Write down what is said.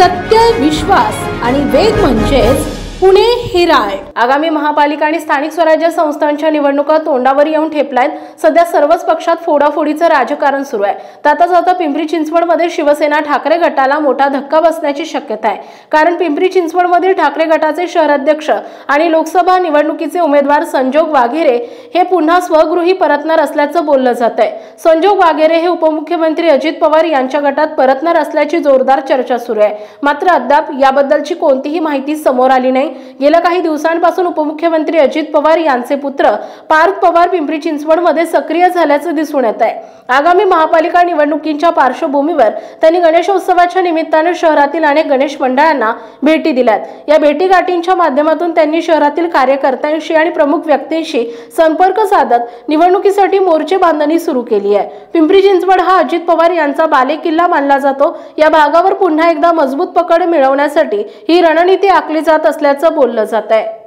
सत्य, विश्वास आणि वेग म्हणजेच पुणे हेराल्ड। आगामी महापालिका आणि स्थानिक स्वराज्य संस्थांच्या निवडणुका तोंडावर येऊन ठेपल्यात। सध्या सर्वच पक्षात फोडाफोडीचं राजकारण सुरू आहे। जाता पिंपरी चिंचवडमध्ये शिवसेना ठाकरे गटाला मोठा धक्का बसण्याची शक्यता आहे, कारण पिंपरी चिंचवडमधील ठाकरे गटाचे शहराध्यक्ष आणि लोकसभा निवडणुकीचे उमेदवार संजोग वाघेरे हे पुन्हा स्वगृही परतणार असल्याचं बोललं जात आहे। संजोग वाघेरे हे उपमुख्यमंत्री अजित पवार यांच्या गटात परतणार असल्याची जोरदार चर्चा सुरू आहे। मात्र अद्याप याबद्दलची कोणतीही माहिती समोर आली नाही। गेल्या काही दिवसांपासून उपमुख्यमंत्री अजित पवार यांचे पुत्र पार्थ पवार पिंपरी चिंचवडमध्ये सक्रिय झाल्याचं दिसून येत आहे। आगामी महापालिका निवडणुकीच्या पार्श्वभूमीवर त्यांनी गणेशोत्सवाच्या निमित्ताने शहरातील अनेक गणेश मंडळांना भेटी दिल्यात। या भेटीगाठींच्या माध्यमातून त्यांनी शहरातील कार्यकर्त्यांशी आणि प्रमुख व्यक्तींशी संपर्क साधत निवडणुकीसाठी मोर्चे बांधणी सुरू केली आहे। पिंपरी चिंचवड हा अजित पवार यांचा बालेकिल्ला मानला जातो। या भागावर पुन्हा एकदा मजबूत पकड मिळवण्यासाठी ही रणनीती आखली जात असल्याचं बोललं जात आहे।